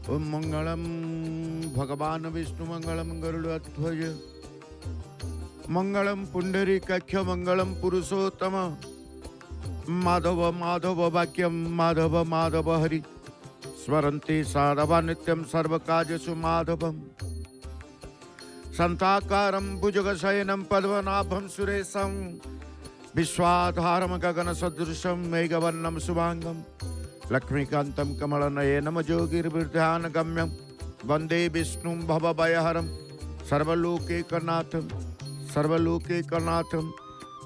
ओम मंगलम भगवान विष्णु मंगलम गरुड़ध्वज मंगलम पुंडरीकाक्ष मंगलम पुरुषोत्तम माधव माधव वाक्यम माधव माधव हरि स्मरन्ति साधवा नित्यं सर्वकार्येषु माधवम् शान्ताकारं भुजगशयनं पद्मनाभं सुरेशं विश्वाधारं गगनसदृशं मेघवर्णं शुभांगं लक्ष्मीकान्तं कमलनयनं योगिर्विद्यानगम्यं वन्दे विष्णुं भवभयहरं सर्वलोकैकनाथं सर्वलोकैकनाथं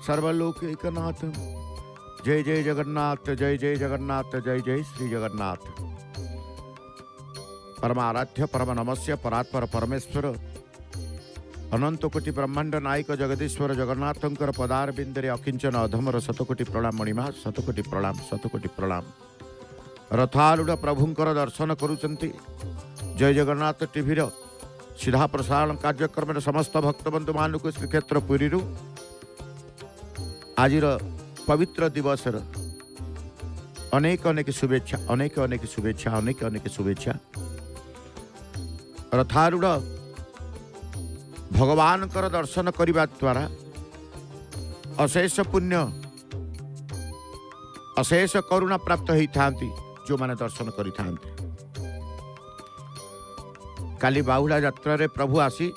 सर्वलोकैकनाथं। जय जय जगन्नाथ, जय जय जगन्नाथ, जय जय श्री जगन्नाथ। परमाराध्य परम नमस्य परात्पर परमेश्वर अनंत कोटि ब्रह्मांड नायक जगदीश्वर जगन्नाथंकर पदार बिंदरे अकिंचन अधमर शतकोटि प्रणाम मणिमा शतकोटि प्रणाम शतकोटि प्रणाम। रथारूढ़ प्रभुंकर दर्शन करुचंती जय जगन्नाथ टीवी सीधा प्रसारण कार्यक्रम समस्त भक्तबंधु मानक श्रीक्षेत्र पुरी आज पवित्र दिवस अनेक अनेक शुभेच्छा अनेक अनेक शुभेच्छा अनेक अनेक शुभेच्छा। रथारूढ़ भगवान कर दर्शन करने द्वारा अशेष पुण्य अशेष करुणा प्राप्त होता जो माने दर्शन करि काली बाहुड़ा यात्रा रे प्रभु आसी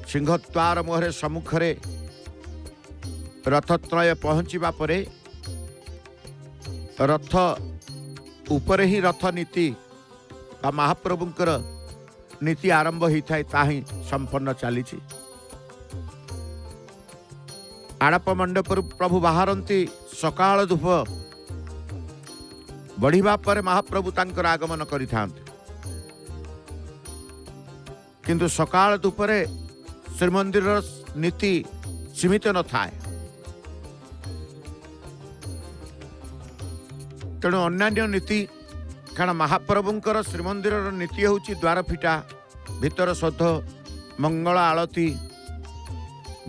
सिंहद्वार मुहरे सम्मुखरे रथत्रय पहुँचवा परे रथ उपरे ही रथ नीति बा महाप्रभुंकर नीति आरंभ होता है ताही संपन्न चली। आड़प मंडप प्रभु बाहरती सकाल धूप बढ़िबा पर महाप्रभु तांकर आगमन करिथांते किंतु सकाल धूपरे श्रीमंदिर नीति सीमित न थाए तेणु अन्य नीति कारण महाप्रभुंकर श्रीमंदिर नीति हूँ द्वार फिटा भीतर शोध मंगल आलती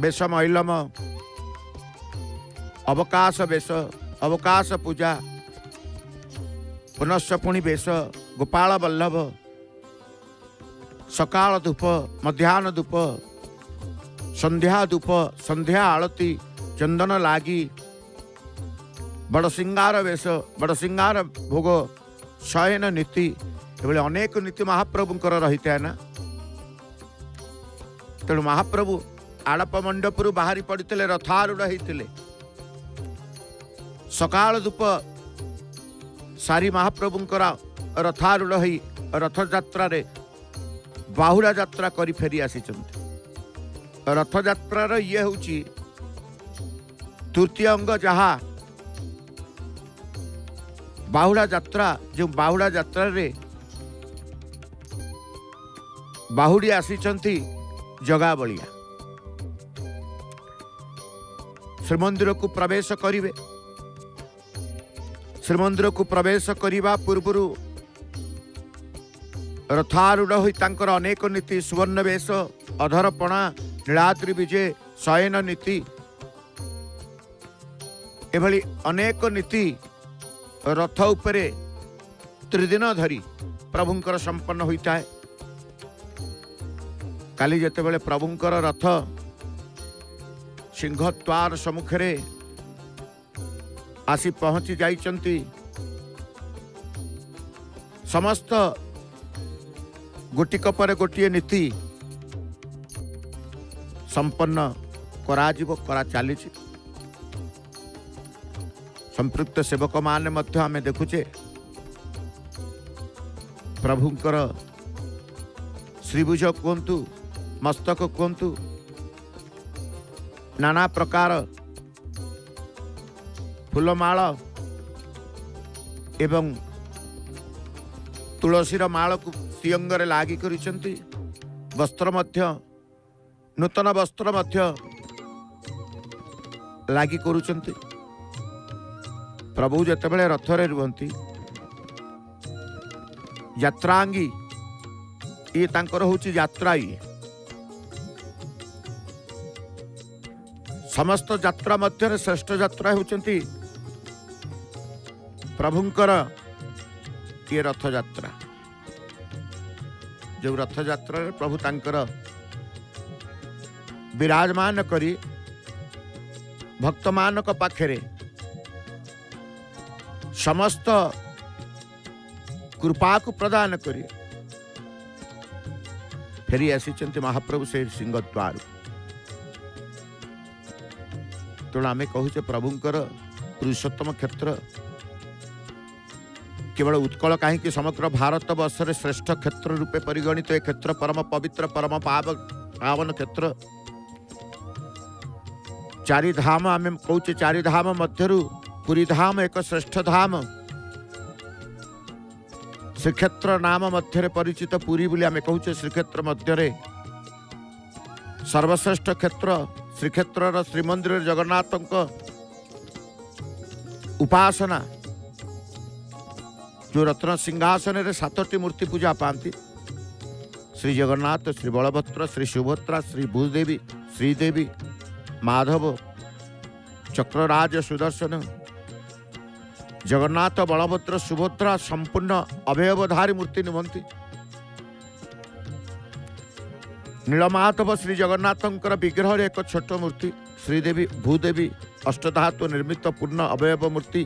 बेश मैलम अवकाश बेश अवकाश पूजा पुनश्च पुणी बेश गोपाल बल्लभ सकाल धूप मध्याह्न धूप संध्या धूप संध्या आलती चंदन लागी बड़ सिंगार वेश बड़ सिंगार भोग शयन नीति ये अनेक नीति महाप्रभुंकर रही है ना। तेणु महाप्रभु आड़प मंडप बाहरी पड़ते रथारूढ़ होते सकाल धूप सारी महाप्रभुंकर रथारूढ़ हो रथ यात्रा रे बाहुड़ा यात्रा करी फेरी आसी रथ यात्रार ये हूँ तृतीय अंग जहाँ बाहुड़ा यात्रा जो बाहुड़ा यात्रा रे बाहुड़ी आसीचंती जगा बलिया श्रीमंदिर को प्रवेश करिवे। श्रीमंदिर को प्रवेश करिवा पूर्वरु रथारूढ़ होई तांकर अनेक नीति सुवर्ण वेश अधरपणा नीलाद्रि विजय शयन नीति एभली अनेक नीति रथ उपरे त्रिदिन धरी प्रभुंकर संपन्न होता है। काली जेते बेले प्रभुंकर रथ सिंहद्वार सम्मुखरे आसी पहुंची जाइचंती समस्त गोटिक पर गोटिए नीति संपन्न करा चली। संपृक्त सेवक माने मध्य आमे देखुचे प्रभुंकर श्रीभुज कहतु मस्तक कहतु नाना प्रकार फूलमाल एवं तुलसीर माल को सियंगरे लागी करिसंती वस्त्र मध्य नूतन वस्त्र मध्य लागी करुचंती। प्रभु जितेबाला रथरे रुहंती यात्रांगी ये तांकर होची यात्रा ये समस्त यात्रा मध्य श्रेष्ठ यात्रा होचंती प्रभुंकर ये रथ यात्रा। जो रथ यात्रा प्रभु तांकर विराजमान करी भक्त मान पाखरे समस्त कृपा को प्रदान करी फेरी आसी महाप्रभु से सिंहद्वार तेणु आम कहूचे प्रभुंकर पुरुषोत्तम क्षेत्र केवल उत्कल कहीं समग्र भारत वर्ष में श्रेष्ठ क्षेत्र रूपे परिगणित ए क्षेत्र परम पवित्र परम पावन क्षेत्र चारि धाम आम कहूचे चारि धाम मध्यरु पुरी धाम एक श्रेष्ठ धाम श्रीक्षेत्र नाम मध्य परिचित पुरी बोली आम कहूचे श्रीक्षेत्र मध्य सर्वश्रेष्ठ क्षेत्र श्रीक्षेत्र श्रीमंदिर जगन्नाथ उपासना जो रत्न सिंहासन रे 7टी मूर्ति पूजा पाती श्री जगन्नाथ श्री बलभद्र श्री सुभद्रा श्री भूदेवी श्रीदेवी माधव चक्रराज सुदर्शन जगन्नाथ बलभद्र सुभद्रा संपूर्ण अवयवधारी मूर्ति निमंती नीलमाधव श्री जगन्नाथंकर विग्रह एक छोट मूर्ति श्रीदेवी भूदेवी अष्टधातु निर्मित पूर्ण अवयव मूर्ति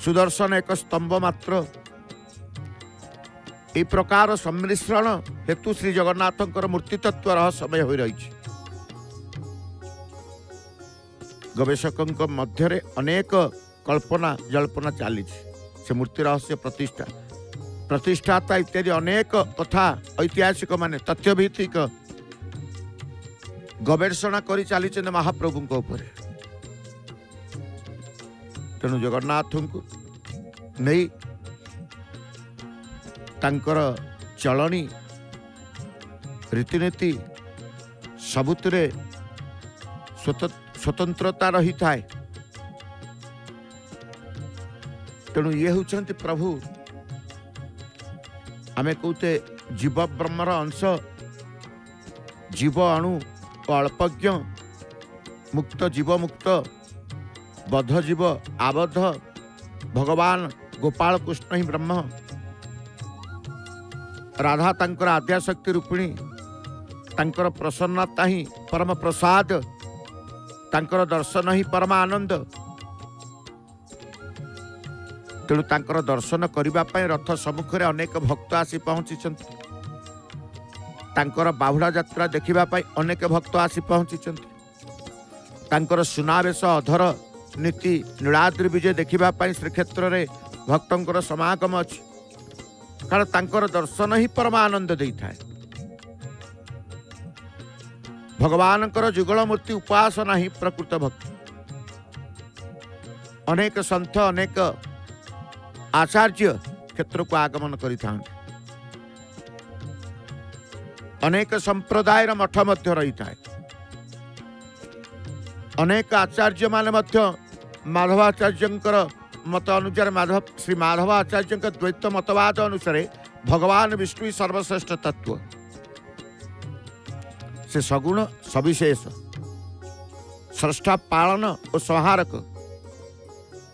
सुदर्शन एक स्तंभ मात्र ए प्रकार सम्मिश्रण हेतु श्री जगन्नाथंकर मूर्ति तत्व रहस्यमय हो रही गवेषकों मध्य अनेक कल्पना जल्पना चली से मूर्ति रहस्य प्रतिष्ठा प्रतिष्ठाता इत्यादि अनेक कथा ऐतिहासिक माने तथ्यभित्तिक गवेषणा करी चली महाप्रभु तेणु जगन्नाथ को नहीं तांकर चलनी रीतिनीति सबुतरे स्वतंत्रता रही थाए तेणु ये होचंती प्रभु आमे कहते जीव ब्रह्मर अंश जीव अणु अल्पज्ञ मुक्त जीव मुक्त बद्ध जीव आबद्ध भगवान गोपाल कृष्ण ही ब्रह्म राधा तांकर आद्याशक्ति रूपिणी तांकर प्रसन्नता ही परम प्रसाद तांकर दर्शन ही परम आनंद तेणु तांकर दर्शन करने रथ सम्मुख में अनेक भक्त आसी पहुंची तांकर बाहुड़ा यात्रा देखा अनेक भक्त आसी पहुंची तांकर सुनावेश अधर नीति नीलाद्रि विजय देखा श्रीक्षेत्र में भक्तों समागम अच्छी कारण तांकर दर्शन ही परम आनंद दे थाए भगवान जुगल मूर्ति उपासना ही प्रकृत भक्ति अनेक संत अनेक आचार्य क्षेत्र को आगमन करि अनेक संप्रदायर मठ मध्य रही थाए अनेक आचार्य माने मध्य माधवाचार्यंकर मत अनुसार माधव श्री माधवाचार्य द्वैत मतवाद अनुसार भगवान विष्णु सर्वश्रेष्ठ तत्व से सगुण सविशेष स्रष्टा पालन और संहारक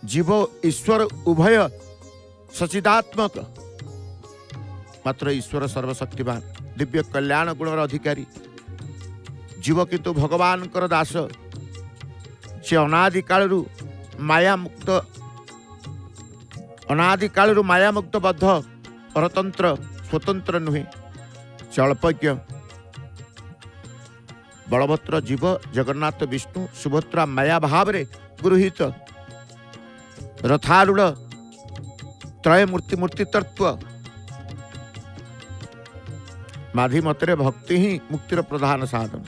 जीव ईश्वर उभय सचिदात्मक मात्र ईश्वर सर्वशक्तिमान दिव्य कल्याण गुणर अधिकारी जीव किंतु भगवान कर दास से अनादि कालरू माया मुक्त अनादि कालरू माया मुक्त बद्ध परतंत्र स्वतंत्र नुहे अल्पज्ञ बलभद्र जीव जगन्नाथ विष्णु सुभद्रा माया भाव रे गृहीत रथारूढ़ त्रय मूर्ति मूर्ति तत्व माधी मतरे भक्ति ही मुक्तिर प्रधान साधन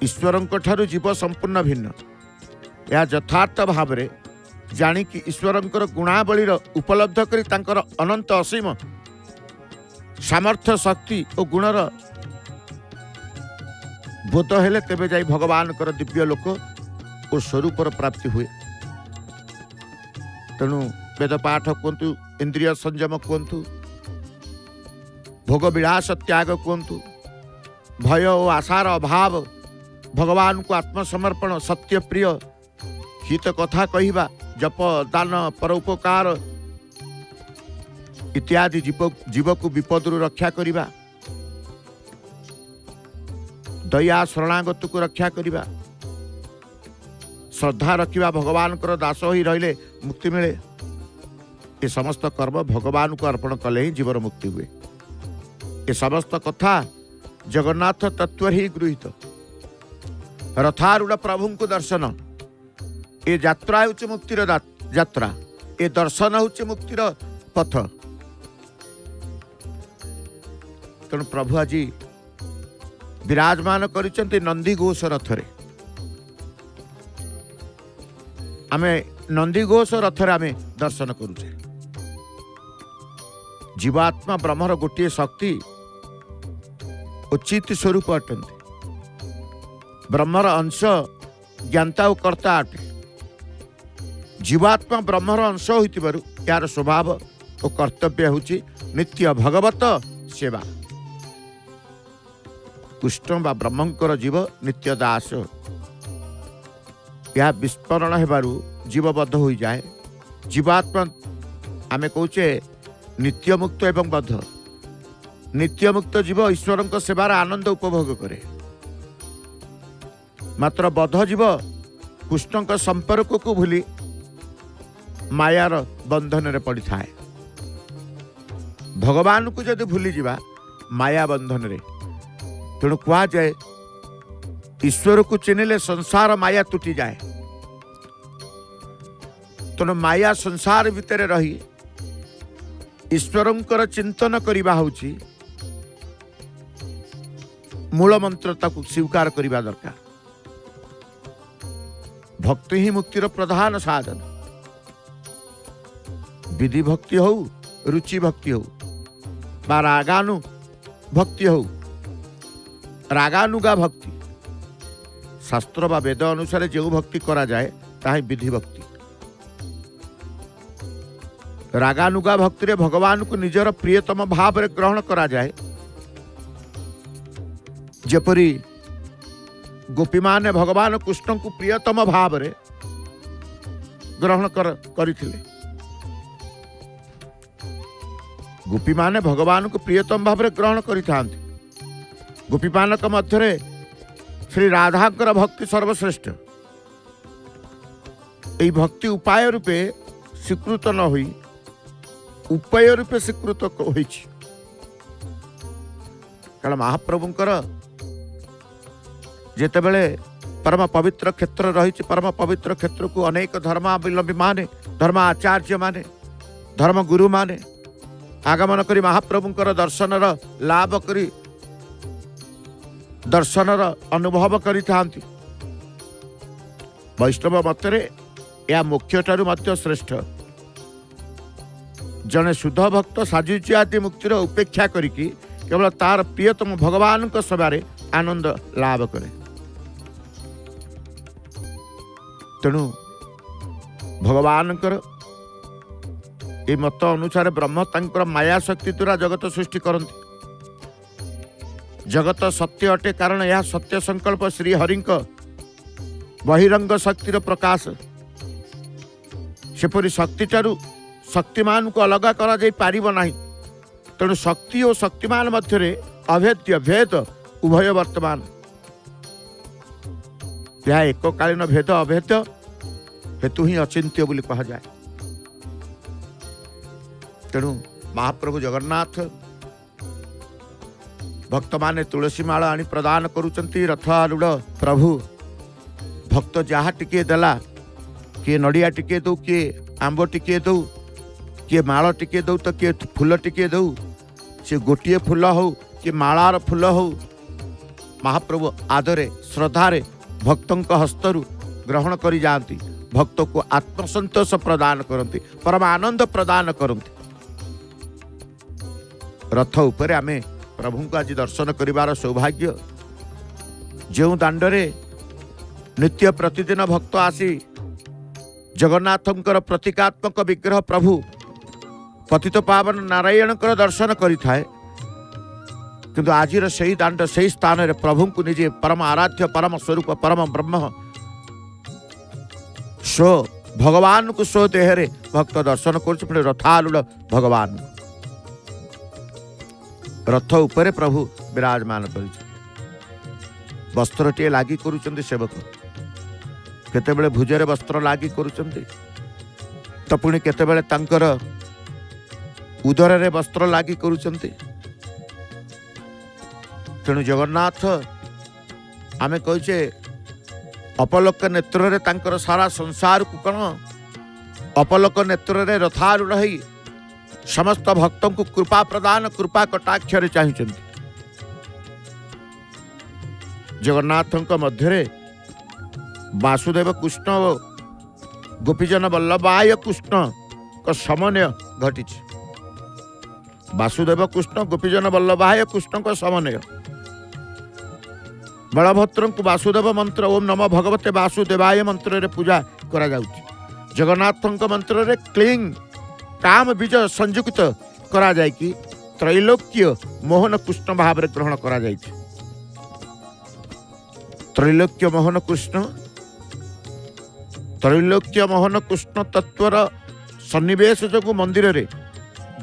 ईश्वरं ठारू जीव संपूर्ण भिन्न यह यथार्थ भाव रे जानिकी ईश्वरंकर गुणावलीर उपलब्ध करी तांकर अनंत असीम सामर्थ्य शक्ति और गुणर बोध हेले तेबे जाई भगवान कर दिव्य लोक और स्वरूपर प्राप्ति हुए तेणु वेद पाठ कहतु इंद्रिय संयम कहतु भोग विलास त्याग कहतु भय और आशार अभाव भगवान को आत्मसमर्पण सत्य प्रिय हित कथा कहवा जप दान परोपकार इत्यादि जीव को विपदु रक्षा करिबा, दया शरणागत को रक्षा करिबा, श्रद्धा रखिबा, भगवान को दास ही रहिले मुक्ति मिले। ये समस्त कर्म भगवान को अर्पण कले ही जीवन मुक्ति हुए। ये समस्त कथा जगन्नाथ तत्व ही गृहीत। रथारूढ़ प्रभु को दर्शन, ये यात्रा हूँ मुक्तिर यात्रा, ये दर्शन हूँ मुक्तिर पथ। तेणु प्रभु आज विराजमान करिसेंति नंदी घोष रथरे। आमे नंदी घोष रथरे आमे दर्शन करुचे। जीवात्मा ब्रह्मर गोटे शक्ति उचित स्वरूप अटंती। ब्रह्मर अंश ज्ञाता और कर्ता अटे। जीवात्मा ब्रह्मर अंश होइतिबारु यार स्वभाव और कर्तव्य होची नित्य भगवत सेवा। कृष्ण बा ब्रह्मंकर जीव नित्य दास। यह विस्मरण हेबारु जीवबद्ध हो जाए। जीवात्मा आमे कहूचे नित्य मुक्त एवं बद्ध। नित्य मुक्त जीव ईश्वर सेवार आनंद उपभोग करे, मात्र बद्ध जीव कृष्ण संपर्क को भूली मायार बंधन रे पड़ी थाए। भगवान को जदि भूली जीवा माया बंधन रे, तेणु कह जाए ईश्वर को चिन्हले संसार माया तुटी जाए। तेणु माया संसार भितर रही ईश्वरंकर चिंतन करिबा होची मूल मंत्र ताकू स्वीकार करिबा दरकार। भक्ति ही मुक्तिर प्रधान साधन। विधि भक्ति हो, रुचि भक्ति हो, बा रागानु भक्ति हो, रागानुगा भक्ति, शास्त्र बा वेद अनुसार जो भक्ति करा जाए ताही विधि भक्ति। रागानुगा भक्ति रे भगवान को निजर प्रियतम भाव रे ग्रहण करा जाए। जेपरी गोपी माने भगवान कृष्ण को प्रियतम भाव रे ग्रहण करथिले। गोपी माने भगवान को प्रियतम भाव रे ग्रहण करिथांती। गोपी मानक मध्य श्री राधाकर भक्ति सर्वश्रेष्ठ। यही भक्ति उपाय रूपे स्वीकृत न हुई उपाय रूपे स्वीकृत होइछि। कारण महाप्रभुंकर जेतेबेले परम पवित्र क्षेत्र रही, परम पवित्र क्षेत्र को अनेक धर्मावलंबी माने, धर्म आचार्य माने, धर्म गुरु माने आगमन करी महाप्रभुंकर दर्शनर लाभ करी दर्शनर अनुभव करि थांती। वैष्णव मतरे या मुख्य ठारू मध्य श्रेष्ठ। जने शुद्ध भक्त साजुज्य आदि मुक्तिर उपेक्षा करिकी केवल तार प्रियतम भगवान को सभारे आनंद लाभ करे। तेणु भगवान ये मत अनुसार ब्रह्म तांकर माया शक्ति द्वारा जगत सृष्टि करती। जगत सत्य अटे कारण यह सत्य संकल्प श्री हरिंक बहिरंग शक्तिर प्रकाश। सेपरी शक्ति ठारू शक्तिमान को अलग करा जाई पारिबो नाही। तेणु शक्ति और शक्तिमान मध्य अभेद्य भेद उभय वर्तमान। यह एककालीन भेद अभेद्य हेतु ही अचिंत्य बोली कहा जाए। तेणु महाप्रभु जगन्नाथ भक्त माने तुलसी माला आनी प्रदान करुचंती। रथ आरूढ़ प्रभु भक्त जहा टिके देला, किए नड़िया टिके दो, किए आंब टिके दो, किए माल टिके दो, तो किए फूल टिके दो। से गोटे फूल हो कि मालार फूल हो, महाप्रभु आदरे श्रद्धारे भक्तों हस्तरु ग्रहण करी जाती। भक्त को आत्मसंतोष प्रदान करती, परम आनंद प्रदान करती। रथ उपरे आमे प्रभु को आज दर्शन करिवार सौभाग्य। जो दांडरे नित्य प्रतिदिन भक्त आसी जगन्नाथंकर प्रतीकात्मक विग्रह प्रभु पतित पावन नारायणकर दर्शन करि थाए, किंतु आजिर सही दांड सही स्थान रे प्रभु को निजे परम आराध्य परम स्वरूप परम ब्रह्म सो भगवान को सो देहरे भक्त दर्शन कर रथारूढ़ भगवान। रथ उपरे प्रभु विराजमान कर वस्त्रटीए लागी करुचंदी सेवक केतेबेले भुजरे वस्त्र लागी करुचंदी तो पुणी केतेबेले तांकर उदर वस्त्र लागी करुचंदी। तेणु जगन्नाथ आमे कहे अपलोक नेत्र रे तांकर सारा संसार को कण अपलोक नेत्र रे रथारूढ़ होई समस्त भक्तों को कृपा प्रदान कृपा कटाक्षर चाहिए। जगन्नाथ मध्य वासुदेव कृष्ण और गोपीजन वल्लभाय कृष्ण का समन्वय घटी। वासुदेव कृष्ण गोपीजन वल्लभाय कृष्ण का समन्वय। बलभद्र को वासुदेव मंत्र ओम नमो भगवते वासुदेवाय मंत्र रे पूजा करा जाउछि। जगन्नाथ मंत्र रे क्लीं काम बीज संयुक्त करा जाय कि त्रैलोक्य मोहन कृष्ण भाव रे ग्रहण करा जाय। त्रैलोक्य मोहन कृष्ण तत्वर सन्निवेश जो मंदिर रे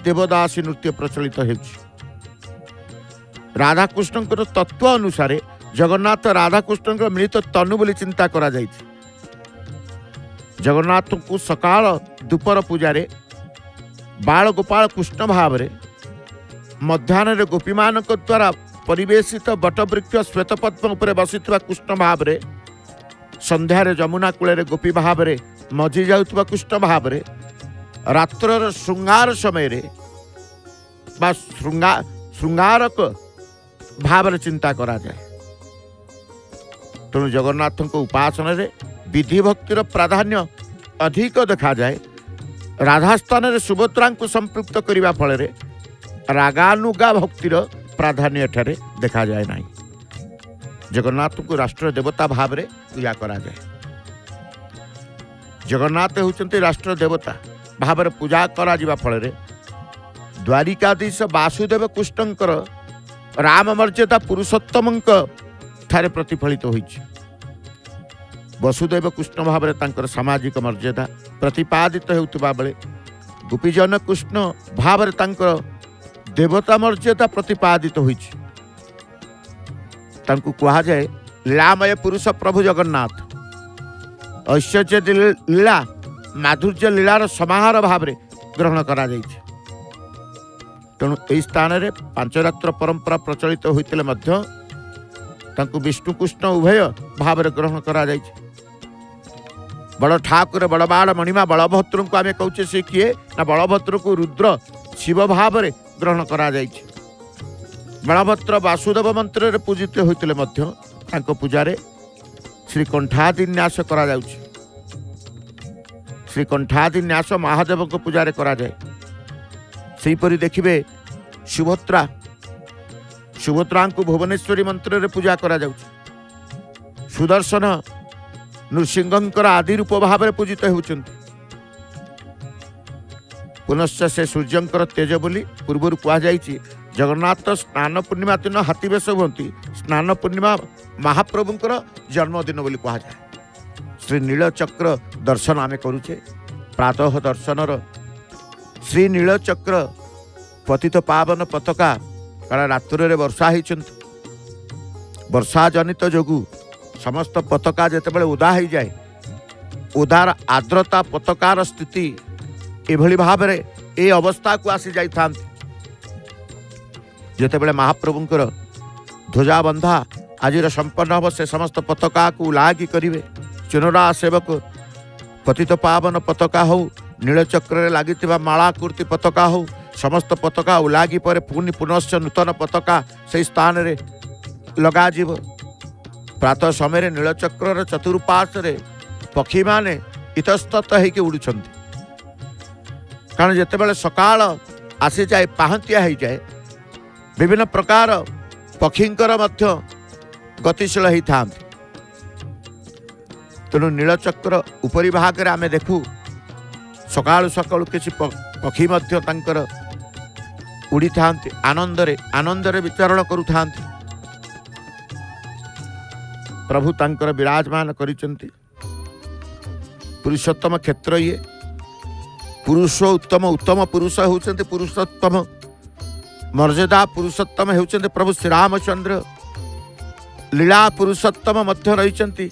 देवदासी नृत्य प्रचलित होछि। राधाकृष्ण तत्व अनुसार जगन्नाथ राधाकृष्ण मिलित तनु बोली चिंता करा जाय। जगन्नाथ को सकाल दोपहर पूजा बाल गोपाल कृष्ण भाव रे मध्याह्न गोपी मान द्वारा परिवेशित बटवृक्ष श्वेतपद्म उपरे बसिଥିବା कृष्ण भाव रे संध्यारे जमुना कूल गोपी भाव रे मझी जाउଥିବା कृष्ण भाव रे रात्र श्रृंगार समय रे बा श्रृंगारक भाव रे चिंता करा जाए। तेणु जगन्नाथ को उपासना रे विधि भक्तिर प्राधान्य अधिक देखा जाए। राधा स्थान रे सुभद्रा को संपृक्त करने फल रागानुगा भक्तिर प्राधान्य एठारे देखा जाए नहीं। जगन्नाथ को राष्ट्र देवता भाव रे पूजा करा जाए। जगन्नाथ होचंती राष्ट्र देवता भाव रे पूजा करा जिबा फल द्वारिकाधीश वासुदेव कृष्णंकर राम मर्यादा पुरुषोत्तम ठारे प्रतिफलित होइछि। वसुदेव कृष्ण भाव रे तांकर सामाजिक मर्यादा प्रतिपादित होउतबा बेले गोपीजन कृष्ण भाव रे तांकर देवता मर्यादा प्रतिपादित होइछि। तांकु कहा जाए लीलामय पुरुष प्रभु जगन्नाथ। ऐश्वर्य लीला माधुर्य लीलार समाहार भाव रे ग्रहण करा जाइछि। तेणु एहि स्थान रे पांच रात्र परंपरा प्रचलित होइतिले मध्य तांकु विष्णु कृष्ण उभय भाव रे ग्रहण करा जाइछि। बड़ ठाकुर बड़बाड़ मणिमा बलभद्र को आम कहचे से किए ना बलभद्र को रुद्र शिव भाव रे ग्रहण करा जाइछि। बलभद्र वासुदेव मंत्र रे पूजित होइतिले मध्य तांको पूजा रे श्री कंठादि न्यास करा जाउछि। श्री कंठादि न्यास महादेव को पूजा रे करा जाए। सेही परि देखिबे सुभद्रा को भुवनेश्वरी मंत्र रे पूजा करा जाउछि। सुदर्शन नृसिंहंकर आदि रूप भाव में पूजित होउछन्ति। पुनश्च से सूर्यंकर तेज बोली पूर्वर कहा जाइछि। जगन्नाथ स्नान पूर्णिमा दिन हाथी बेश हुअन्ति। स्नान पूर्णिमा महाप्रभुंकर जन्मदिन बोली कहा जाए। श्री नीलचक्र दर्शन आमे करुचे। प्रातः दर्शनर श्री नीलचक्र पतित पावन पताका कारण रात्रि वर्षा होइछन्ति। वर्षा जनित जोगु समस्त पताका जेतेबेले उदा हो जाए उदार आर्द्रता पताकार स्थिति एभली भाव रे ए अवस्था को आसी जाई थांती। जेतेबेले महाप्रभुंकर ध्वजा बंधा आज संपन्न हम से समस्त पताका को लागी करिवे। चुनरा सेवक पतित पावन पताका हो नीलचक्र लगी मालाकृति पताका हो समस्त पताका उलागी पर पुनश्च नूतन पताका से स्थान रे लगा जीव। प्रातः समय नीलचक्र चतुर्पार्श्व पक्षी माने इतस्तत होके उड़ुछन्ति। कारण जितेबाला सकाल आसी जाए पाहंतिया हो जाए विभिन्न प्रकार पक्षींकर मध्य गतिशील होता। तेणु नीलचक्र उपरी भाग रे आमे देखू सकाळु सकाळु किसी पक्षी मध्य तांकर उड़ी थांती आनंदरे विचरण करू थांती। प्रभु तांकर विराजमान करिसंती। पुरुषोत्तम क्षेत्र ये पुरुष उत्तम उत्तम पुरुष होचंती पुरुषोत्तम। मर्यादा पुरुषोत्तम होउछन्ते प्रभु श्री रामचंद्र। लीला पुरुषोत्तम मध्य रहिछन्ति।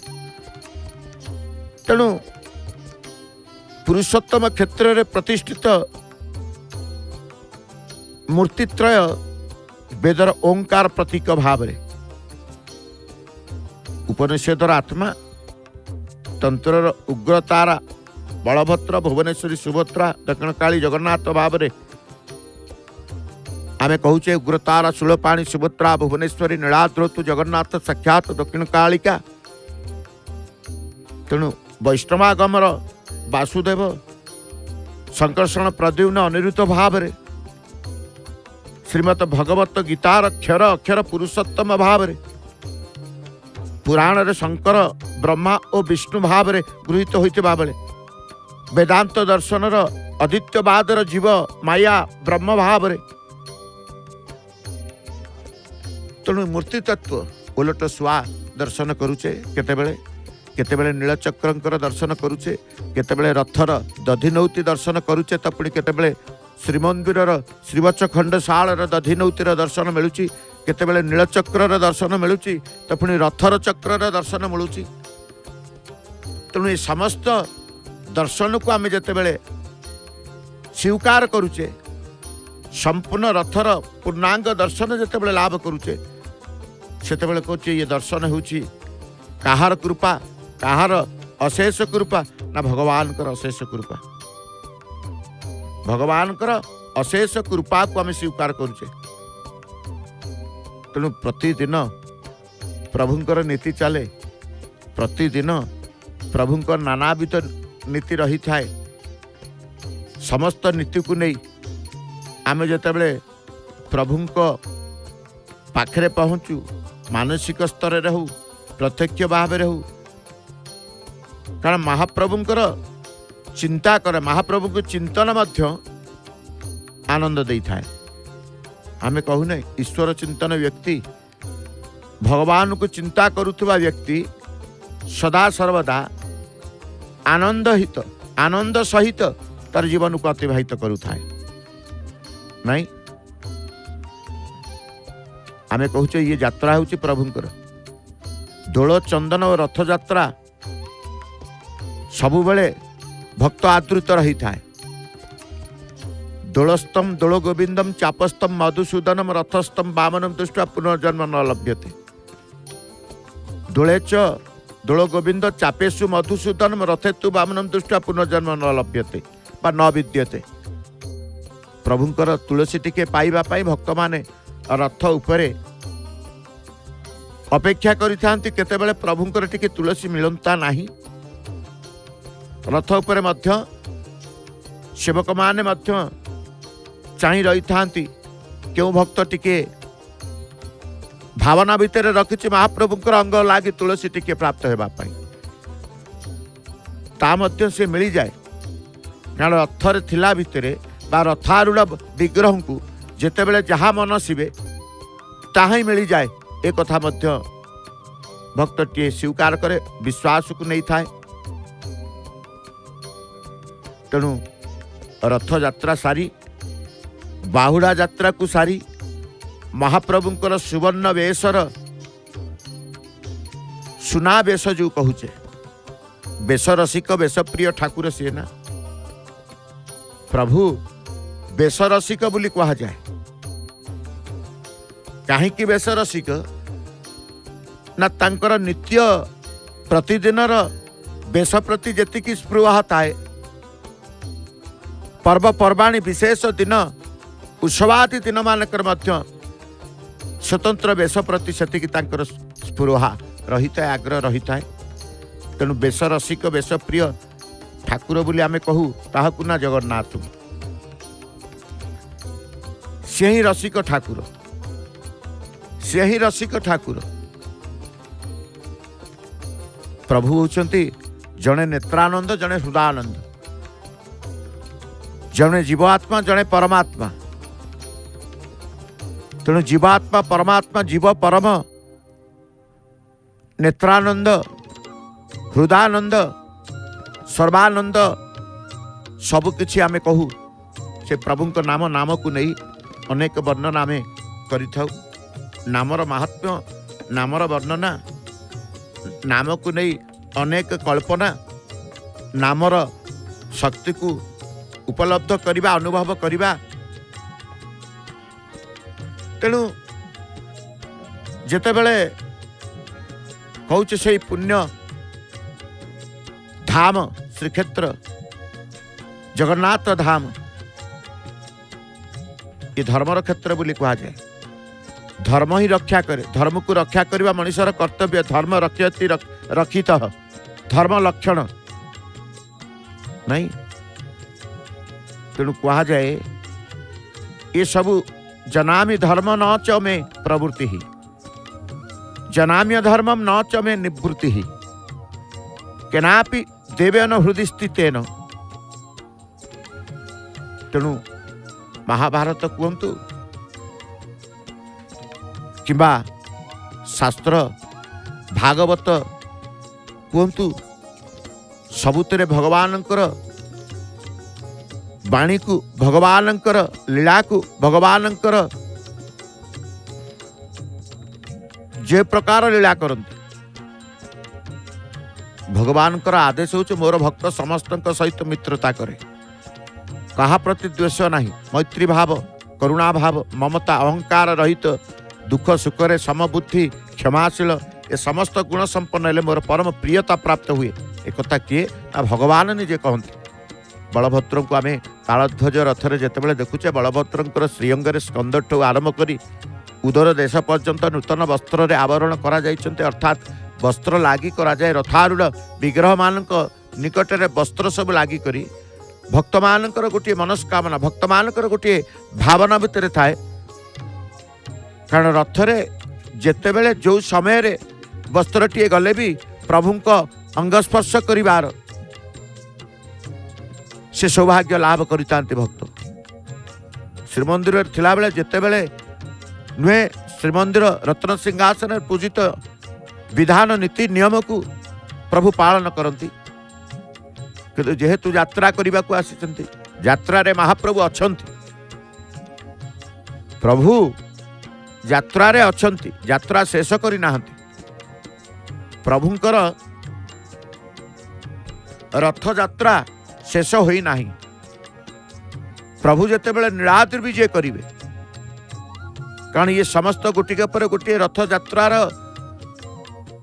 तेणु पुरुषोत्तम क्षेत्र में प्रतिष्ठित मूर्तित्रय वेदर ओंकार प्रतीक भाव रे, उपनिषदर आत्मा, तंत्रर उग्रतारा बलभद्र भुवनेश्वरी सुभद्रा दक्षिणकाली जगन्नाथ भाव रे आमे कहूचे उग्रतारा शूलपाणी सुभद्रा भुवनेश्वरी नीलाद्रतु जगन्नाथ साक्षात दक्षिणकालिका। तेणु वैष्णवागमर वासुदेव संकर्षण प्रद्युम्न अनिरुद्ध भाव रे, श्रीमद भगवत गीतार अक्षर अक्षर पुरुषोत्तम भाव रे, पुराण रे शंकर ब्रह्मा और विष्णु भाव रे गृहीत होइतिबा बेले वेदांत दर्शनर अदित्यवादर जीव माया ब्रह्म भाव रे। तेणु मूर्ति तत्व उलट सुआ दर्शन करुचे, केतेबेले नीलचक्रंकर दर्शन करुचे, केतेबेले रथर दधिनौती दर्शन करुचे, तो पुणी केतेबेले श्रीमंदिरर श्रीवत्स खंडशालार दधिनौतीर दर्शन मिलुची, केतेबेले नीलचक्रर दर्शन मिलुची, तो पुणी रथर चक्रर दर्शन मिलुची। तेणु ये समस्त दर्शन को आम जितेबेले स्वीकार करुचे, संपूर्ण रथर पूर्णांग दर्शन जितेबेले लाभ करुचे, सेतेबेले कहूचे ये दर्शन होउची काहार कृपा, काहार अशेष कृपा ना भगवान कर अशेष कृपा। भगवान कर अशेष कृपा को आम स्वीकार करुचे। तेणु प्रतिदिन प्रभुंकर नीति चले, प्रतिदिन प्रभुंकर नानाविध नीति रही थाए। समस्त नीति को नहीं आम जितेबेले प्रभुंक पाखरे पहुँचू, मानसिक स्तर रे रहू, प्रत्यक्ष भाव रहू, कारण महाप्रभुंकर चिंता करे, महाप्रभु को चिंतन मध्य आनंद दे थाए। आमे कहू नहीं ईश्वर चिंतन व्यक्ति, भगवान को चिंता करुवा व्यक्ति सदा सर्वदा आनंद सहित तार जीवन को अतिबाहित करुथाए। नहीं आमे कहूचे ये यात्रा होची प्रभुंकर दोल चंदन और रथ यात्रा सबु बेले भक्त आदृत रही थाए। दोलस्तम दोल गोविंदम चापस्तम मधुसूदनम रथस्तम वामनम दृष्ट्वा पुनर्जन्म न लभ्यते। दोले च दोल गोविंद चापेशु मधुसूदनम रथेतु वामनम दृष्ट्वा पुनर्जन्म न लभ्यते बा न विद्यते। प्रभुंकर तुलसी टिके पाइबा पाई भक्त माने रथ उपरे अपेक्षा करिथांती, केतेबेले प्रभुंकर टिके तुलसी मिलंता नाही। रथ उपरे मध्य सेवक माने मध्य चाहि रही थांती क्यों भक्त टिके भावना भितर रखिछि महाप्रभुंकर अंग लागी तुलसी टिके प्राप्त हेबा पाई, ता मध्य से मिली जाए। कारण रथरे थिला भितरे बा रथारूढ़ विग्रह को जेतेबेले जहाँ मन सिबे ताहा ही मिली जाए, एक कथा मध्य भक्त टे स्वीकार करे, विश्वास को नहीं थाए। तेणु रथ यात्रा सारी बाहुड़ा यात्रा को सारी महाप्रभुंकर सुवर्ण वेशर सुना वेश जो कहूचे, वेश रसिक वेश प्रिय ठाकुर सी ना प्रभु वेश रसिक बोली कहा जाए। कहीं वेश रसिक ना तांकर नित्य प्रतिदिनर वेश प्रति जेतिकी स्पृह थाए, पर्वपर्वाणी विशेष दिन उत्सवादि दिन मानकर मध्य स्वतंत्र वेश प्रति सेतिकी तांकर स्पृहा रही थाए, आग्रह रही थाए। तेणु वेश रसिक वेश प्रिय ठाकुर बोली आमे कहू ताहाकु ना जगन्नाथ, से ही रसिक ठाकुर, से ही रसिक ठाकुर। प्रभु होचंती जड़े नेत्रानंद, जड़े हृदयानंद, जड़े जीवात्मा, जड़े परमात्मा। तेणु जीवात्मा परमात्मा, जीव परम, नेत्रानंद, हृदयानंद, सर्वानंद सबकिछि आमे कहू से प्रभुंक नाम को नहीं अनेक वर्णना आम कर नामर महात्म्य नामर वर्णना नाम को नहीं अनेक कल्पना नामर शक्ति को उपलब्ध करवा अनुभव करवा तेणु जिते बड़े कहूँ से पुण्य धाम श्रीक्षेत्र जगन्नाथ धाम ये धर्मर क्षेत्र बोली कह जाए धर्म ही रक्षा करे धर्म को रक्षा करने मनुष्यर कर्तव्य धर्म रक्षति रक्षित धर्म लक्षण नहीं तेणु कह जाए ये सबू जनामि धर्म न च मे प्रवृत्ति ही जनाम्य धर्मम न च मे निवृत्ति ही केनापि देवेन हृदय स्थितेन तेणु महाभारत कहतु किंबा शास्त्र भागवत कहतु सबुतरे भगवानंकर वाणी को भगवानंकर लीला को भगवानंकर जे प्रकार लीला करते भगवानंकर आदेश होचे मोर भक्त समस्त सहित मित्रता करे कहा प्रति द्वेष नहीं मैत्री भाव करुणा भाव ममता अहंकार रहित दुख सुखरे समबुद्धि क्षमाशील ए समस्त गुण संपन्न हेले मोर परम प्रियता प्राप्त हुए एक किए ना भगवान निजे कहते बलभद्र को आम तालध्वज रथरे जितेबाला देखुचे बलभद्र श्रीअंग स्कंद आरंभ कर उदर देश पर्यंत नूतन वस्त्र आवरण कर अर्थात वस्त्र लगी कराए रथारूढ़ विग्रह मान निकट में वस्त्र सब लगी करी भक्त मानकर गोटे मनस्कामना भक्त मानकर गोटे भावना भितर थाए कारण रथरे जितेबले जो समय वस्त्रटीए गले भी प्रभु अंगस्पर्श करिवार से सौभाग्य लाभ करता भक्त श्रीमंदिर थिला बेले जितेबले नुहे श्रीमंदिर रत्न सिंहासन पूजित विधान नीति नियम को प्रभु पालन करती किंतु जेहेतु यात्रा करने को आसी यात्रा रे महाप्रभु अछंती प्रभु यात्रा रे अछंती यात्रा शेष करी नाहंती प्रभुंकर रथ यात्रा शेष होई नाही प्रभु जेतेबेले नीलाद्रि विजय करिवे कारण ये समस्त गोटिके पर गोटे रथ यात्रार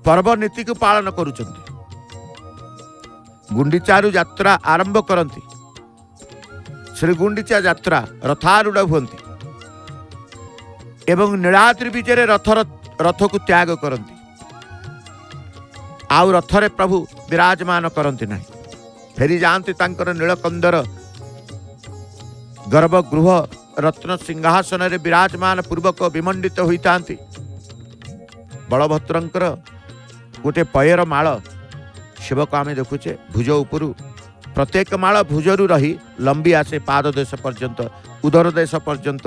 पर्व नीति को पालन करुचंती गुंडीचारू यात्रा आरंभ करती श्री गुंडीचा यात्रा रथारूढ़ हुंती एवं नीलाद्रि विजय रथ को त्याग करती आउ रथरे प्रभु विराजमान करती नहीं फेरी जाती तांकर नीलकंदर गर्भगृह रत्न सिंहासन रे विराजमान पूर्वक विमंडित होता बलभद्रंकर गोटे पयर माल शिव को आम देखुचे भुज उपरू प्रत्येक माल भुजरू रही लंबी आसे पाद देश पर्यंत उदर देश पर्यंत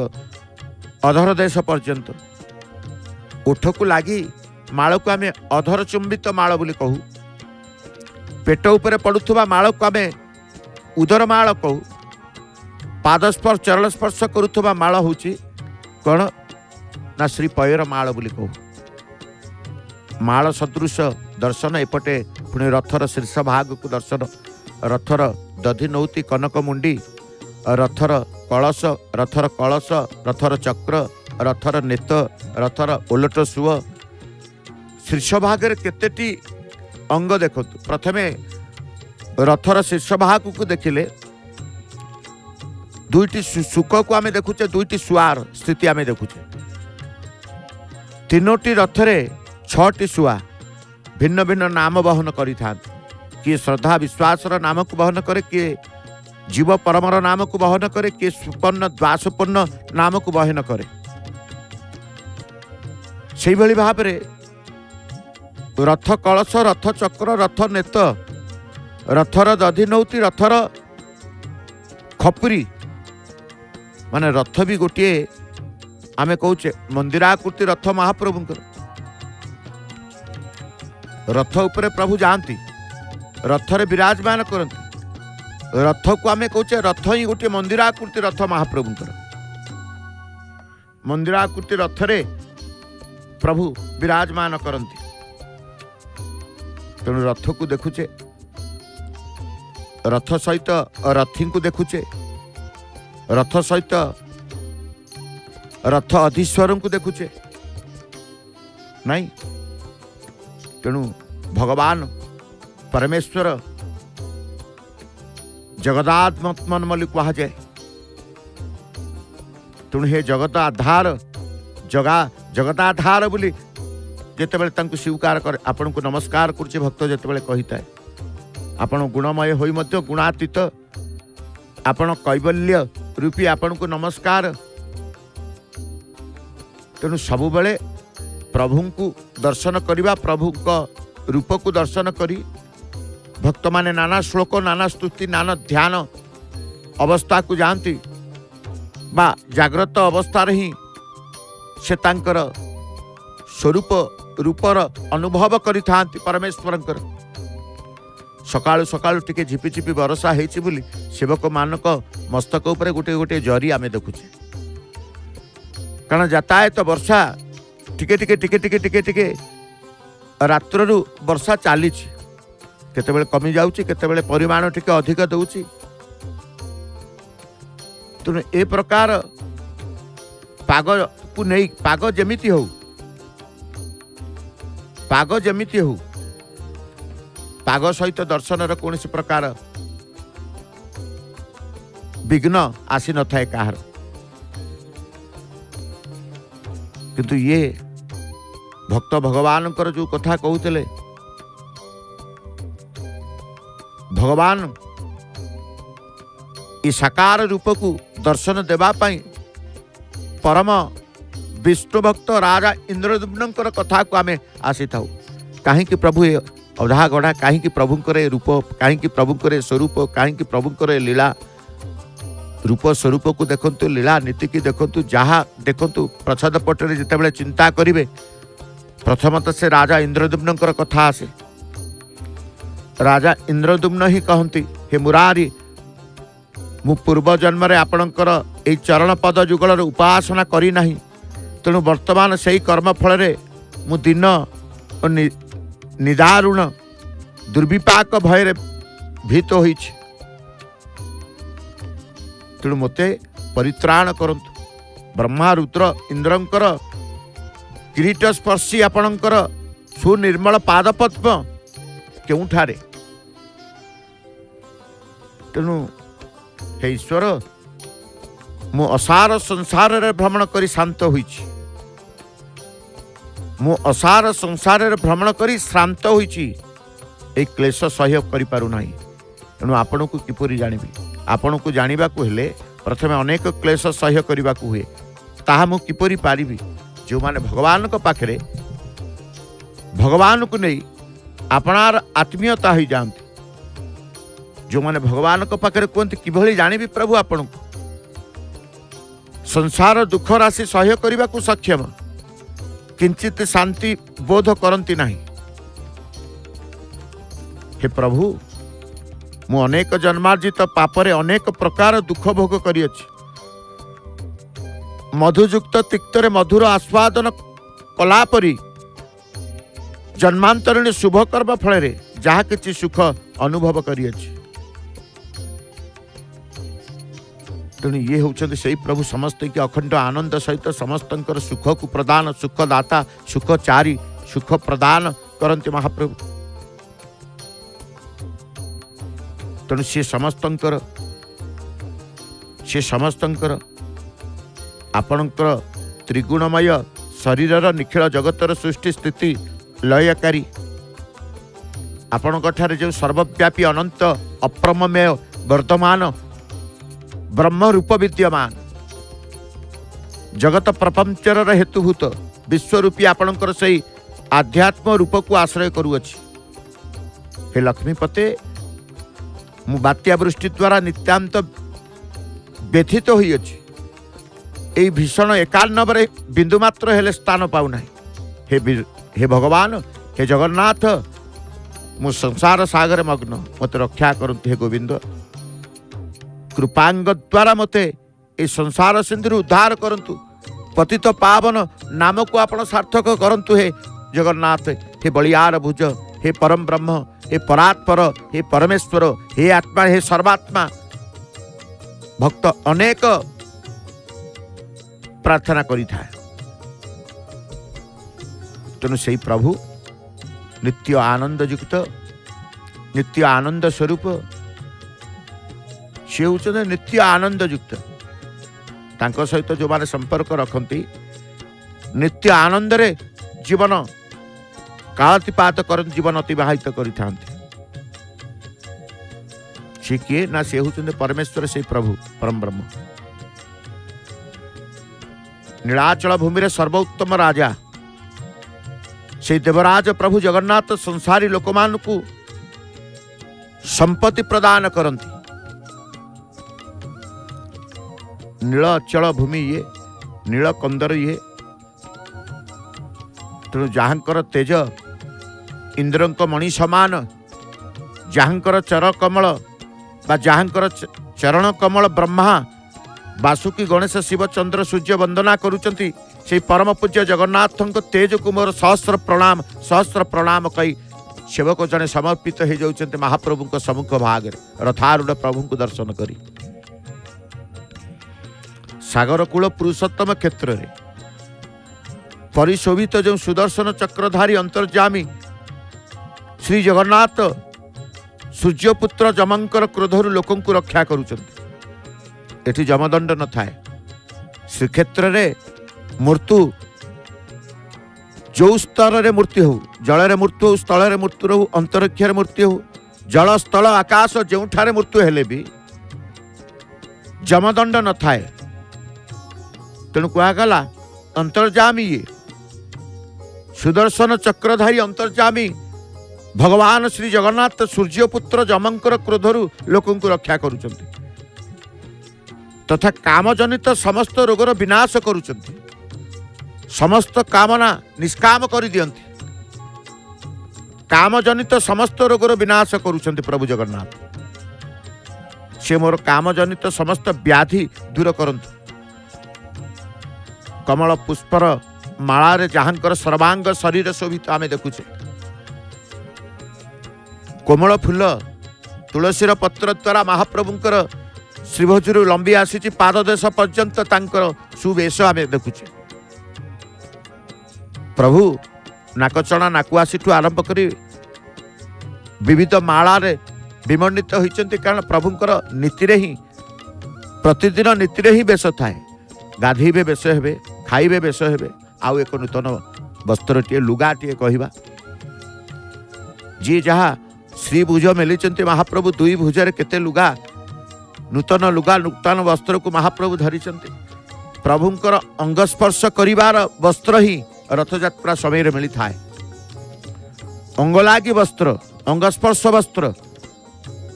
अधर देश पर्यंत ओठ को लगी माल को आम अधर चुंबित माल बोली कहू पेट उपरे पड़ुवा माल को आम उदर माल कहू पादस्पर्श चरण स्पर्श करुवा माल हूँ कौन ना श्री पयर माल बोली कहू माल सदृश दर्शन एपटे पुणी रथर शीर्ष भाग को दर्शन रथर दधि नौती कनक मुंडी रथर कलश रथर चक्र रथर नेत रथर ओलट सुओ शीर्ष भाग केतेटी अंग देखु प्रथमे रथर शीर्ष भाग को देखिले दुईटी सुख को आम देखुचे दुईटी सुआर स्थिति आम देखुचे तीनोटी रथरे छटी सुआ भिन्न भिन्न नाम बहन करि किए श्रद्धा विश्वास नाम को बहन करे किए जीव परमर नाम को बहन करे किए सुपन्न द्वासुपन्न नाम को बहन करे से भली भाव रे रथ कलश रथ चक्र रथ नेत रथर दधि नौती रथर खपुरी माने रथ भी गोटे आमे कहूचे मंदिराकृति रथ महाप्रभुंकर रथ उपरे प्रभु जाती रथरे विराजमान करती रथ को आमे कहूचे रथ ही गोटे मंदिराकृति रथ महाप्रभुंकर मंदिराकृति रथरे प्रभु विराजमान करती। तेणु रथ को देखुचे, रथ सहित रथी को देखुचे, रथ सहित रथ अधीश्वर को देखुचे नहीं। तेणु भगवान परमेश्वर जगदात्मन मल्ली कहा जाए। तेणु हे जगत आधार जगदाधार बोली जितेबाला तांको स्वीकार कर आपण को नमस्कार करुचे भक्त जितेबाला कही थाए आपण गुणमय होई मध्य गुणातीत आपण कैवल्य रूपी आपण को नमस्कार। तेणु सबु बेले प्रभु को दर्शन करिबा, प्रभु को रूप को दर्शन करी भक्त माने नाना श्लोक नाना स्तुति नाना ध्यान अवस्था को जानती बा जाग्रत अवस्था ही से तांकर स्वरूप रूपर अनुभव करि थांती। परमेश्वर सकाळु सकाळु टिके झिपि झिपि वर्षा हेछि बोली सेवक मानक मस्तक उपरे गोटे गोटे जरी आमे देखुछे। कारण यातायात वर्षा टिके टिके टिके टिके टिके टिके रात्रु वर्षा चली केतेबेले कमी जाउची केतेबेले परिमाण टिके अधिक दउची। तेणु ए प्रकार पाग को नहीं पाग जेमिति हो पाग सहित दर्शन कौन प्रकार विघ्न आसी न थाए कहार। किंतु ये भक्त भगवान जो कथा कहते भगवान ई साकार रूप को दर्शन देवा पाई परम विष्णु भक्त राजा इंद्रद्युम्न कथा को आमे आसी था। कहीं प्रभु अधा गढ़ा कहीं प्रभुंकर रूप कहीं प्रभुंकर स्वरूप कहीं प्रभुंकर लीला रूप स्वरूप को देखंतु लीला नीति की देखंतु जहाँ देखंतु प्रसाद पटरे जितेबाला चिंता करिवे प्रथमतः से राजा इंद्रद्युम्न कथा आसे। राजा इंद्रद्युम्न ही कहती हे मुरारी मु पूर्व जन्म रे आपणकर ए चरण पद जुगल उपासना करी नाही। तेणु वर्तमान से कर्म फल मु दिन निदारुण दुर्विपाक भय भीत होइछि। तेणु मते परित्राण करंतु। ब्रह्मा रुद्र इंद्रंकर किरीट स्पर्शी आपणकर सुनिर्मल पादपद्म केउठारे। तेणु हे ईश्वर मु असार संसार रे भ्रमण करी शांत होइछि। मु असार संसार रे भ्रमण करी श्रांत होइछि। ए क्लेश सह्य करि पारु नाही। तेणु आपण को किपरि जानिबि आपण को जानिबा को हेले प्रथमे अनेक क्लेश सह्य करिबा को हुए ताहा मु किपरि पारिबि। जो माने भगवान को पाखरे भगवान को नहीं आपणार आत्मीयता ही जानते जो माने भगवान को पाखरे कहते किभली जानिबि प्रभु आपण को संसार दुख राशि सह्य करने को सक्षम किंचित शांति बोध करती नहीं। हे प्रभु मु अनेक जन्मार्जित पापरे अनेक प्रकार दुख भोग करियछि। मधुयुक्त तिक्तरे मधुर आस्वादन कलापरी जन्मांतरणी शुभ कर्म फल जहाँ किछि सुख अनुभव करियछि। तेणु ये होउछन्ति सेही प्रभु समस्त के अखंड आनंद सहित समस्तंकर सुख को प्रदान सुखदाता सुखचारी सुख प्रदान करन्ति महाप्रभु। तेणु से समस्तंकर आपणकर त्रिगुणमय शरीरर निखिल जगतर सृष्टि स्थिति लयकारी आपणठारे जो सर्वव्यापी अनंत अप्रमेय वर्तमान ब्रह्म रूप विद्यमान जगत प्रपंचर हेतुभूत विश्वरूपी आपणकर सही आध्यात्म रूप को आश्रय करुअछि। हे लक्ष्मीपते मु बात्या वृष्टि द्वारा नित्यांत व्यथित होइछि। ए भीषण एकान्नबरे बिंदु मात्र हेले स्थान पाउना। हे भगवान हे जगन्नाथ मु संसार सागर मग्न मत रक्षा करंतु। हे गोविंद कृपांग द्वारा मते ए संसार सिंधु उद्धार करंतु। पतित पावन नाम को आपण सार्थक करंतु हे जगन्नाथ, हे बलियार भुज, हे परम ब्रह्म, हे परात्पर, हे परमेश्वर, हे आत्मा, हे सर्वात्मा। भक्त अनेक प्रार्थना करि था, तेणु से प्रभु नित्य आनंद युक्त, नित्य आनंद स्वरूप, से होते नित्य आनंद युक्त। तांको सहित जो माने संपर्क रखती नित्य आनंद रे जीवन कालातिपात कर जीवन अतिबाहित करि थांती। से किए ना, से होते परमेश्वर, से प्रभु परम ब्रह्म, नीलाचल भूमि रे सर्वोत्तम राजा, से देवराज प्रभु जगन्नाथ संसारी लोकमान को संपत्ति प्रदान करती। नीलाचल भूमि ये, नील कंदर ये, तेणु जहाँकर तेज इंद्रंक मणि समान, जहाँकर चर कमल बा जहाँकर चरण कमल ब्रह्मा वासुकी गणेश शिव चंद्र सूर्य वंदना करुचंती। से परम पूज्य जगन्नाथ तेज को मोर सहस्र प्रणाम कई सेवक जने समर्पित हो जाउछन्ते महाप्रभु को सम्मुख भाग रथारूढ़ प्रभु को दर्शन करी। सागर कूल पुरुषोत्तम क्षेत्र रे परिशोभित जो सुदर्शन चक्रधारी अंतर्जामी श्री जगन्नाथ सूर्यपुत्र जमंकर क्रोधरु लोकों को रक्षा करुचंती। एठी जमदंड न थाए। श्रीक्षेत्र रे मृत्यु जो स्तर रे मृत्यु हो, जल रे मृत्यु हो, स्थल रे मृत्यु हो, अंतरिक्ष रे मृत्यु हो, जल स्थल आकाश जोठारे मृत्यु हेले भी जमदंड न थाए। तेणु कहगला अंतर्जामी ये सुदर्शन चक्रधारी अंतर्जामी भगवान श्री जगन्नाथ सूर्यपुत्र जमंकर क्रोधरु लोकों को रक्षा करुचंती तथा कामजनित समस्त रोगर विनाश करुचंती। समस्त कामना निष्काम कर दियंती। कामजनित समस्त रोगर विनाश करुचंती प्रभु जगन्नाथ। से मोर कामजनित समस्त व्याधि दूर करंतु। कमल पुष्पर मालारे जहाँकर सर्वांग शरीर शोभित आमे देखुचे। कोमल फूल तुलसीर पत्र द्वारा महाप्रभुंकर श्रीभुजु लंबी आसी पाददेश पर्यंत तांकर सुवेश आमे देखुचे। प्रभु नाकचणा नाकुआसी आरंभ करी विविध मालारे विमंडित होइचंती। कारण प्रभुंकर नीति ही प्रतिदिन नीति ही बेश थाए। गाधीबे बेश हेबे, खाइबे बेश हेबे, आउ एक नूतन वस्त्रटीए लुगाटीए कहवा। जी जहाँ श्रीभुज मेलिचंती महाप्रभु दुई भुजरे केते लुगा, नूतन लुगा नूतन वस्त्र को महाप्रभु धरिचंती। प्रभुंकर अंगस्पर्श करिवार वस्त्र ही रथयात्रा समय मिली थाए। अंगलागी वस्त्र, अंगस्पर्श वस्त्र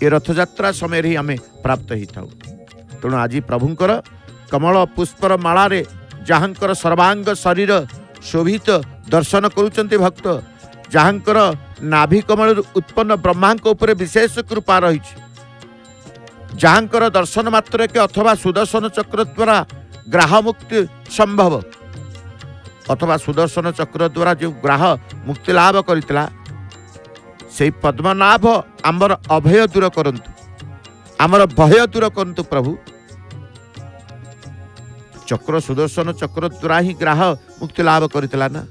ये रथयात्रा समय ही आमे प्राप्त ही थाउ। तेणु आज प्रभुंकर कमल पुष्पर मालारे जहाँकर सर्वांग शरीर शोभित दर्शन करुचंती भक्त। जहाँकर नाभि कमल उत्पन्न ब्रह्मांक उपरे विशेष कृपा रही। जहाँकर दर्शन मात्र के अथवा सुदर्शन चक्र द्वारा ग्राह मुक्ति संभव, अथवा सुदर्शन चक्र द्वारा जो ग्राह मुक्ति लाभ करथिला से पद्मनाभ आमर अभय दूर करंतु, आमर भय दूर करंतु प्रभु। चक्र सुदर्शन चक्र द्वारा ही ग्राह मुक्ति लाभ करथिला ना।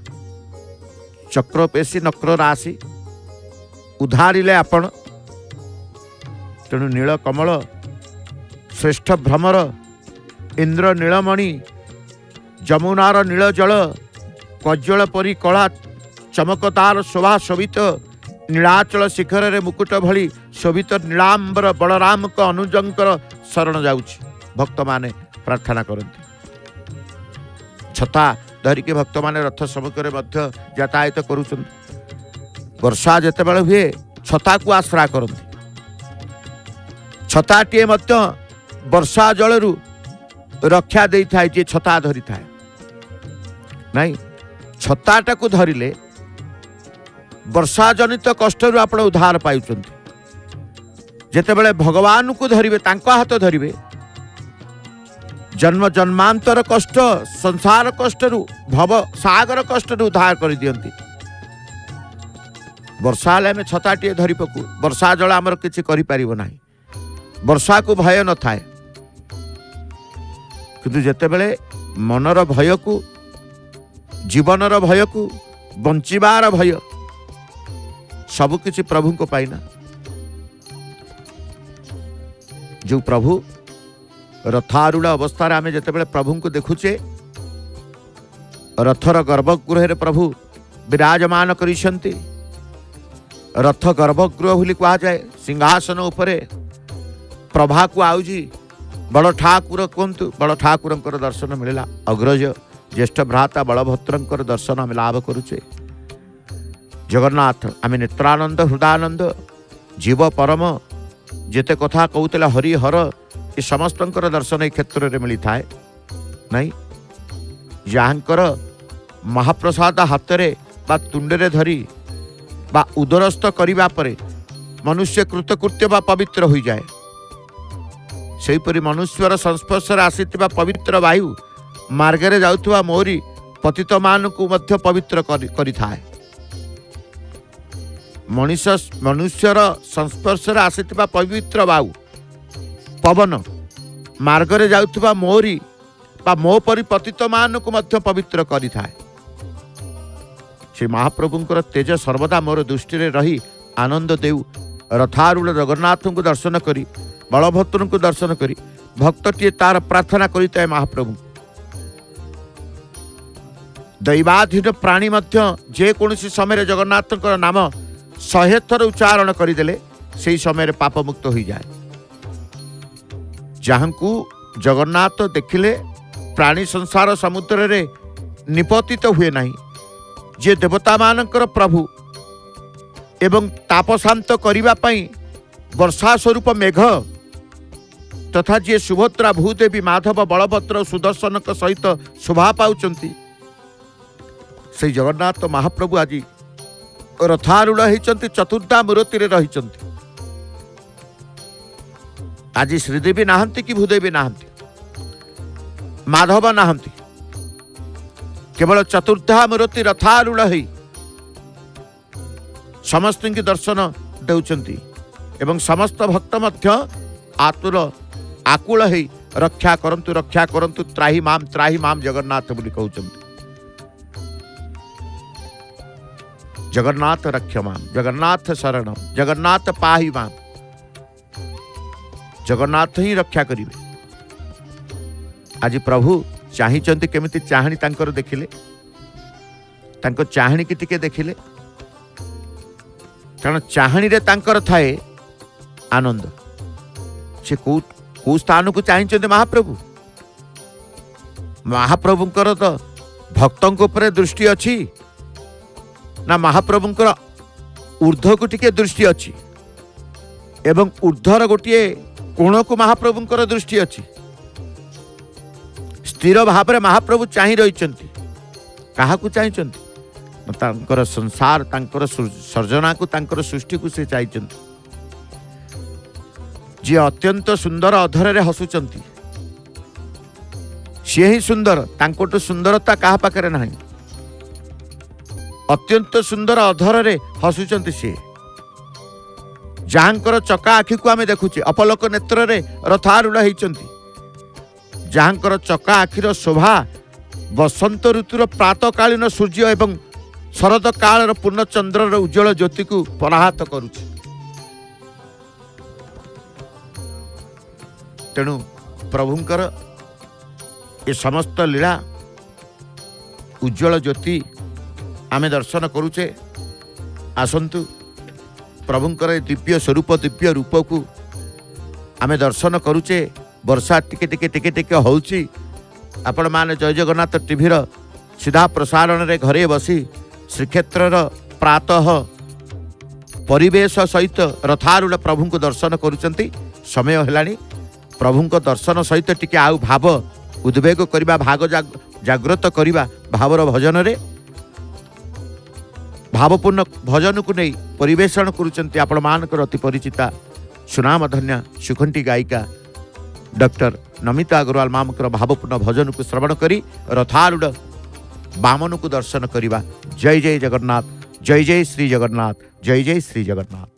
चक्र पेशी नक्र राशि उधारिले आपण। तेणु नील कमल श्रेष्ठ भ्रमर इंद्र नीलमणि जमुनार नील जल कज्जल परी कला चमकतार शोभा शोभित नीलाचल शिखर रे मुकुट भली शोभित नीलांबर बलराम को अनुजंकर शरण जाउछि। भक्त माने प्रार्थना करती। छता धरिके भक्त माने रथ सम्मुखें मध्य यातायात करुछन। वर्षा जेतेबेले हुए छता को आश्रा करती। छताटीए मध्य वर्षा जलरू रक्षा दे थाए जे छता धरी थाए। नहीं, छताटा को धरिले वर्षा जनित कष्ट आपण उद्धार पाउछन्ति। जेतेबेले भगवान को धरिबे, तांको हाथ धरिबे, जन्म जन्मांतर कष्ट संसार कष्टरू भव सागर कष्टरू उद्धार कर दियंती। वर्षा हेले आम छताटे धरी पकू, वर्षा जल आमर किसी करिपारिबो नाही, वर्षा को भय न थाए। किंतु जेतेबेले मनर भय को, जीवनर भय को, बंचिबार भय सब किसी प्रभु को पाइना। जो प्रभु रथारूढ़ अवस्था आम जितेबाला प्रभु को देखुचे, रथर गर्भगृह प्रभु विराजमान करिसेंती। रथ गर्भगृह बोली कहा जाए। सिंहासन उपरे प्रभा को आउजी बड़ ठाकुर कहतु, बड़ ठाकुर दर्शन मिलला। अग्रज ज्येष्ठ भ्राता बलभद्र दर्शन आम लाभ करुचे। जगन्नाथ आम नेत्रानंद हृदयानंद जीव परम जेते कथा कहूला हरि हर ये समस्त दर्शन ए क्षेत्र में मिली थाए नहीं। जहाँकर महाप्रसाद हाथ बा तुंडे धरी बा उदरस्थ करिबा परे मनुष्य कृतकृत्य बा पवित्र हो जाए। सेहीपरि मनुष्यर संस्पर्श आसीथिबा पवित्र वायु मार्गरे जाउथुवा मोरी पतित मान को मध्य पवित्र करि थाए। मनुष्यर संस्पर्श आसीथिबा पवित्र वायु पवन मार्गरे जाउथुवा मोरी बा मो परि पतित मान को मध्य पवित्र करि थाए। श्री महाप्रभुंकर तेज सर्वदा मोर दृष्टि रे रही आनंद देउ। रथारूढ़ जगन्नाथ को दर्शन करी, बलभद्र को दर्शन करी भक्तटीए तार प्रार्थना करिताए महाप्रभु। दैवाधीन प्राणी मध्य जे कोनोसी समय जगन्नाथ नाम 100 थर उच्चारण करदेले से समय पाप मुक्त हो जाए। जहाँ को जगन्नाथ देखिले प्राणी संसार समुद्र रे निपतित हुए नहीं। जे देवता मानकर प्रभु एवं ताप शांत करिबा पई वर्षा स्वरूप मेघ तथा जे सुभद्रा भूदेवी माधव बलभद्र सुदर्शन सहित शोभा पाउचंती से जगन्नाथ महाप्रभु आज रथारूढ़ होइचंती, चतुर्धा मूर्ति रे रहिचंती। आज श्रीदेवी नाहंती कि भूदेवी नाहंती, माधव नाहंती, केवल चतुर्धा मूर्ति रथारूढ़ होई समस्त की दर्शन देउचंती एवं समस्त भक्त मध्य आतुर आकुल होई रक्षा करंतु त्राही माम जगन्नाथ बोली कहउचंती। जगन्नाथ रक्ष माम, जगन्नाथ शरणम, जगन्नाथ पाहि माम। जगन्नाथ ही रक्षा करिवे। आज प्रभु चाहिचंती केमिति चाहणी तांकर देखिले, तांको चाहणी की टिके देखिले, कारण चाहणी रे तांकर थाए आनंद। से को स्थान को चाहिचंती महाप्रभु। महाप्रभुंकर तो भक्तों ऊपर दृष्टि अच्छी ना महाप्रभुंकर ऊर्ध्व को टिके दृष्टि अच्छी एवं ऊर्ध्वर गोटे कोण को महाप्रभुंकर दृष्टि अच्छी। स्थिर भाव में महाप्रभु चाहि रहिचंती। कहा को चाहिचंती? तांकर संसार, तांकर सर्जना को, तांकर सृष्टि को से चाहिचंती। जे अत्यंत सुंदर अधर रे हसुचंती सी ही सुंदर, तांकोटु सुंदरता कहा पाखरे नाही। अत्यंत सुंदर अधर रे हसुचंती सी। जहाँकर चका आखि को आमे देखुचे, अपलोक नेत्र रे रथारूढ़ होइचंती। जहाँकर चका आखिर शोभा बसंत ऋतुर प्रातकालीन सूर्य एवं शरद काल पूर्ण चंद्रर उज्जवल ज्योति को पराहत करुचे। तेणु प्रभुंकर ये समस्त लीला उज्जवल ज्योति आमे दर्शन करुचे। आसंतु प्रभुंकर दिव्य स्वरूप, दिव्य रूप को आमे दर्शन करुचे। वर्षा टिके टिके टिके टिके होउची। आपण माने जय जगन्नाथ टीवी रो सीधा प्रसारण रे घरे बसी श्रीक्षेत्र प्रातः परिवेश सहित रथारूढ़ प्रभु को दर्शन करुचंती। समय हेलानी प्रभु को दर्शन सहित टिके आउ भाव उद्वेग करिबा, भाग जागृत करिबा भावर भजन रे भावपूर्ण भजन को नहीं परिवेषण करुचंती। आपण मानकर अति परिचिता सुनाम धन्या सुखंटी गायिका डॉक्टर नमिता अग्रवाल मामकर भावपूर्ण भजन को श्रवण करी रथारूढ़ बामन को दर्शन करवा। जय जय जगन्नाथ, जय जय श्री जगन्नाथ, जय जय श्री जगन्नाथ।